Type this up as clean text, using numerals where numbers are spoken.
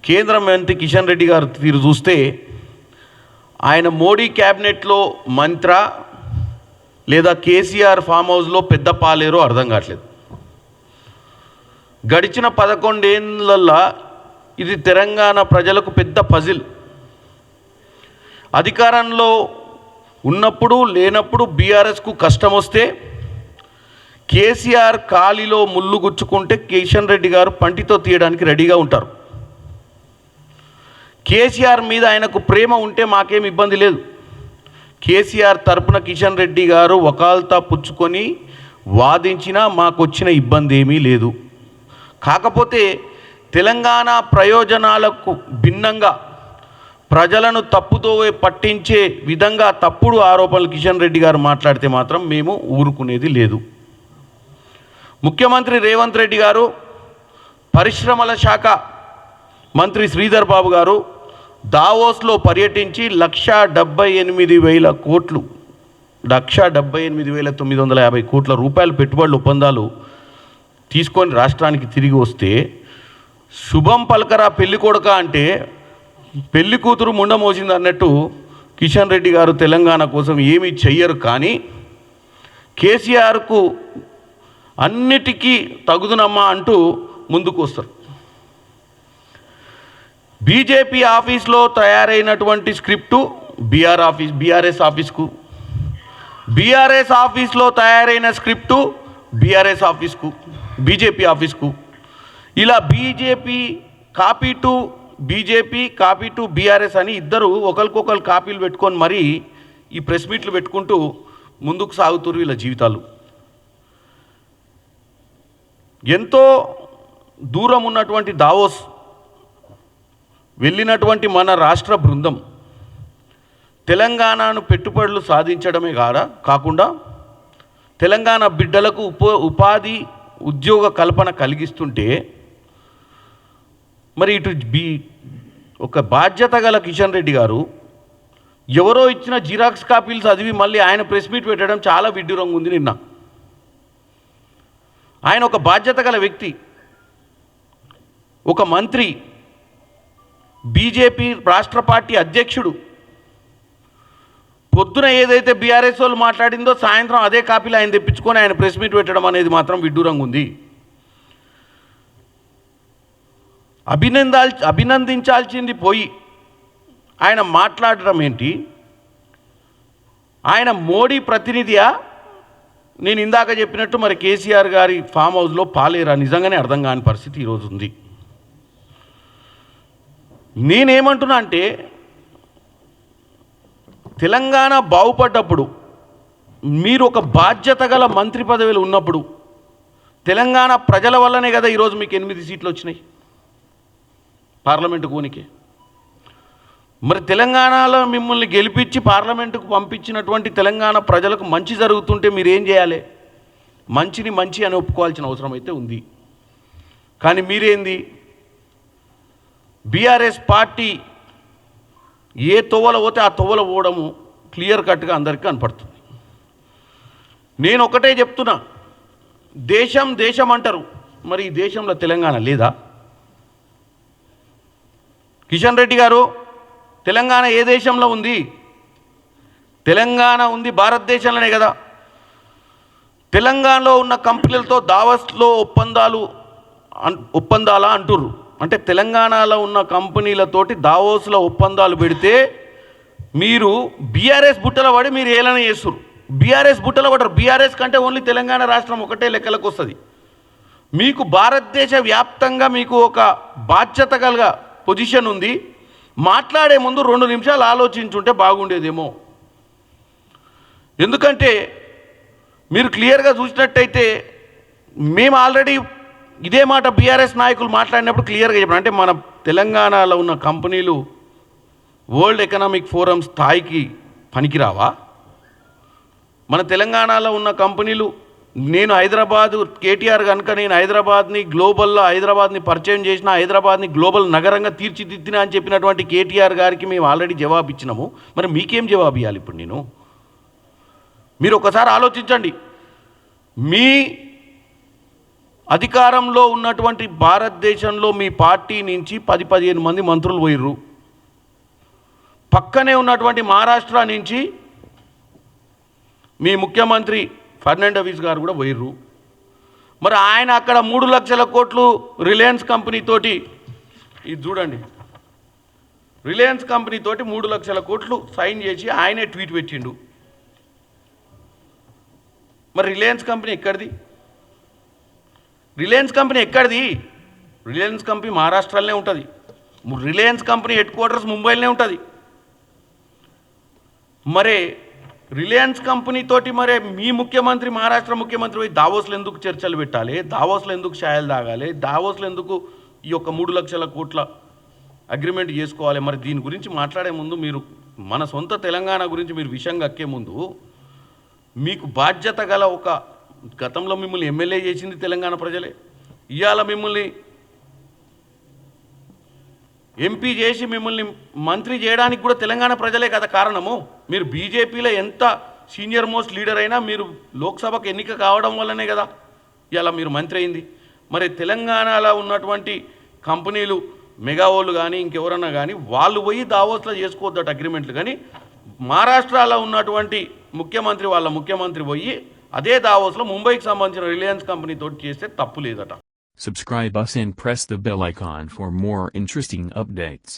కేంద్ర మంత్రి కిషన్ రెడ్డి గారు తీరు చూస్తే ఆయన మోడీ క్యాబినెట్లో మంత్ర లేదా కేసీఆర్ ఫామ్ హౌస్లో పెద్ద పాలేరో అర్థం కావట్లేదు. గడిచిన 11 ఏళ్ళల్లో ఇది తెలంగాణ ప్రజలకు పెద్ద పజిల్. అధికారంలో ఉన్నప్పుడు లేనప్పుడు బీఆర్ఎస్కు కష్టం వస్తే కేసీఆర్ కాలిలో ముళ్ళు గుచ్చుకుంటే కిషన్ రెడ్డి గారు పంటితో తీయడానికి రెడీగా ఉంటారు. కేసీఆర్ మీద ఆయనకు ప్రేమ ఉంటే మాకేం ఇబ్బంది లేదు. కేసీఆర్ తరపున కిషన్ రెడ్డి గారు వకాల్తా పుచ్చుకొని వాదించినా మాకు వచ్చిన ఇబ్బంది ఏమీ లేదు. కాకపోతే తెలంగాణ ప్రయోజనాలకు భిన్నంగా ప్రజలను తప్పుతో పట్టించే విధంగా తప్పుడు ఆరోపణలు కిషన్ రెడ్డి గారు మాట్లాడితే మాత్రం మేము ఊరుకునేది లేదు. ముఖ్యమంత్రి రేవంత్ రెడ్డి గారు, పరిశ్రమల శాఖ మంత్రి శ్రీధర్ బాబు గారు దావోస్లో పర్యటించి 1,78,000 కోట్లు 1,78,950 కోట్ల రూపాయల పెట్టుబడుల ఒప్పందాలు తీసుకొని రాష్ట్రానికి తిరిగి వస్తే శుభం పలకరా పెళ్లి కొడుక అంటే పెళ్లి కూతురు ముండ మోసింది అన్నట్టు కిషన్ రెడ్డి గారు తెలంగాణ కోసం ఏమీ చెయ్యరు. కానీ కేసీఆర్కు అన్నిటికీ తగుదునమ్మా అంటూ ముందుకు వస్తారు. బీజేపీ ఆఫీస్లో తయారైనటువంటి స్క్రిప్టు బీఆర్ఎస్ ఆఫీస్కు, బీఆర్ఎస్ ఆఫీస్లో తయారైన స్క్రిప్టు బీజేపీ ఆఫీస్కు, ఇలా బీజేపీ కాపీ టు బీఆర్ఎస్ అని ఇద్దరు ఒకరికొకరు కాపీలు పెట్టుకొని మరీ ఈ ప్రెస్ మీట్లు పెట్టుకుంటూ ముందుకు సాగుతున్నారు వీళ్ళ జీవితాలు. ఎంతో దూరం ఉన్నటువంటి దావోస్ వెళ్ళినటువంటి మన రాష్ట్ర బృందం తెలంగాణను పెట్టుబడులు సాధించడమే కాకుండా తెలంగాణ బిడ్డలకు ఉపాధి ఉద్యోగ కల్పన కలిగిస్తుంటే మరి ఇటు ఒక బాధ్యత గల కిషన్ రెడ్డి గారు ఎవరో ఇచ్చిన జిరాక్స్ కాపీలు చదివి మళ్ళీ ఆయన ప్రెస్ మీట్ పెట్టడం చాలా విడ్డూరంగా ఉంది. నిన్న ఆయన ఒక బాధ్యత గల వ్యక్తి, ఒక మంత్రి, బీజేపీ రాష్ట్ర పార్టీ అధ్యక్షుడు. పొద్దున ఏదైతే బీఆర్ఎస్ వాళ్ళు మాట్లాడిందో సాయంత్రం అదే కాపీలు ఆయన తెప్పించుకొని ఆయన ప్రెస్ మీట్ పెట్టడం అనేది మాత్రం విడ్డూరంగా ఉంది. అభినందించాల్సింది పోయి ఆయన మాట్లాడడం ఏంటి? ఆయన మోడీ ప్రతినిధియా? నేను ఇందాక చెప్పినట్టు మరి కేసీఆర్ గారి ఫామ్ హౌస్లో పాలేరా? నిజంగానే అర్థం కాని పరిస్థితి ఈరోజు ఉంది. నేనేమంటున్నా అంటే తెలంగాణ బాగుపడ్డప్పుడు మీరు ఒక బాధ్యత గల మంత్రి పదవిలో ఉన్నప్పుడు తెలంగాణ ప్రజల వల్లనే కదా ఈరోజు మీకు 8 సీట్లు వచ్చినాయి పార్లమెంటు కోనికే. మరి తెలంగాణలో మిమ్మల్ని గెలిపించి పార్లమెంటుకు పంపించినటువంటి తెలంగాణ ప్రజలకు మంచి జరుగుతుంటే మీరేం చేయాలి? మంచిని మంచి అని ఒప్పుకోవాల్సిన అవసరం అయితే ఉంది. కానీ మీరేంది, బీఆర్ఎస్ పార్టీ ఏ తొవ్వల పోతే ఆ తొవ్వల పోవడము క్లియర్ కట్గా అందరికీ కనపడుతుంది. నేను ఒకటే చెప్తున్నా, దేశం అంటారు, మరి ఈ దేశంలో తెలంగాణ లేదా? కిషన్ రెడ్డి గారు, తెలంగాణ ఏ దేశంలో ఉంది? తెలంగాణ ఉంది భారతదేశంలోనే కదా. తెలంగాణలో ఉన్న కంపెనీలతో దావస్లో ఒప్పందాలా అంటుర్రు. అంటే తెలంగాణలో ఉన్న కంపెనీలతోటి దావోస్లో ఒప్పందాలు పెడితే మీరు బీఆర్ఎస్ బుట్టల పడి మీరు ఏలన చేస్తున్నారు. బీఆర్ఎస్ బుట్టల పడరు. బీఆర్ఎస్ కంటే ఓన్లీ తెలంగాణ రాష్ట్రం ఒకటే లెక్కలకు వస్తుంది. మీకు భారతదేశ వ్యాప్తంగా మీకు ఒక బాధ్యత గల పొజిషన్ ఉంది. మాట్లాడే ముందు 2 నిమిషాలు ఆలోచించుంటే బాగుండేదేమో. ఎందుకంటే మీరు క్లియర్గా చూసినట్టయితే మేము ఆల్రెడీ ఇదే మాట బీఆర్ఎస్ నాయకులు మాట్లాడినప్పుడు క్లియర్గా చెప్పారు. అంటే మన తెలంగాణలో ఉన్న కంపెనీలు వరల్డ్ ఎకనామిక్ ఫోరం స్థాయికి పనికిరావా? మన తెలంగాణలో ఉన్న కంపెనీలు, నేను హైదరాబాదు కేటీఆర్ కనుక నేను హైదరాబాద్ని పరిచయం చేసిన, హైదరాబాద్ని గ్లోబల్ నగరంగా తీర్చిదిద్దినా అని చెప్పినటువంటి కేటీఆర్ గారికి మేము ఆల్రెడీ జవాబు ఇచ్చినాము. మరి మీకేం జవాబు ఇవ్వాలి ఇప్పుడు? మీరు ఒకసారి ఆలోచించండి. మీ అధికారంలో ఉన్నటువంటి భారతదేశంలో మీ పార్టీ నుంచి 10-15 మంది మంత్రులు పోయిర్రు. పక్కనే ఉన్నటువంటి మహారాష్ట్ర నుంచి మీ ముఖ్యమంత్రి ఫర్నాండోస్ గారు కూడా పోయిర్రు. మరి ఆయన అక్కడ 3 లక్షల కోట్లు రిలయన్స్ కంపెనీ తోటి, ఇది చూడండి, రిలయన్స్ కంపెనీ తోటి 3 లక్షల కోట్లు సైన్ చేసి ఆయనే ట్వీట్ పెట్టిండు. మరి రిలయన్స్ కంపెనీ ఎక్కడిది? రిలయన్స్ కంపెనీ ఎక్కడిది? రిలయన్స్ కంపెనీ మహారాష్ట్రలోనే ఉంటుంది. రిలయన్స్ కంపెనీ హెడ్ క్వార్టర్స్ ముంబైలోనే ఉంటుంది. మరే రిలయన్స్ కంపెనీ తోటి మరే మీ ముఖ్యమంత్రి, మహారాష్ట్ర ముఖ్యమంత్రి పోయి దావోస్లో ఎందుకు చర్చలు పెట్టాలి? దావోస్లో ఎందుకు ఛాయలు తాగాలి? దావోస్లో ఎందుకు ఈ యొక్క 3 లక్షల కోట్ల అగ్రిమెంట్ చేసుకోవాలి? మరి దీని గురించి మాట్లాడే ముందు మీరు మన సొంత తెలంగాణ గురించి మీరు విషయం కక్కే ముందు మీకు బాధ్యత గల ఒక, గతంలో మిమ్మల్ని ఎమ్మెల్యే చేసింది తెలంగాణ ప్రజలే, ఇవాళ మిమ్మల్ని ఎంపీ చేసి మిమ్మల్ని మంత్రి చేయడానికి కూడా తెలంగాణ ప్రజలే కదా కారణము. మీరు బీజేపీలో ఎంత సీనియర్ మోస్ట్ లీడర్ అయినా మీరు లోక్సభకు ఎన్నిక కావడం వల్లనే కదా ఇలా మీరు మంత్రి అయింది. మరి తెలంగాణలో ఉన్నటువంటి కంపెనీలు మెగావోళ్ళు కానీ ఇంకెవరన్నా కానీ వాళ్ళు పోయి దావోస్లో చేసుకోవద్దట అగ్రిమెంట్లు. కానీ మహారాష్ట్రలో ఉన్నటువంటి ముఖ్యమంత్రి, వాళ్ళ ముఖ్యమంత్రి పోయి అదే దావోస్లో ముంబైకి సంబంధించిన రిలయన్స్ కంపెనీ తోటి చేస్తే తప్పు లేదట. Subscribe us and press the bell icon for more interesting updates.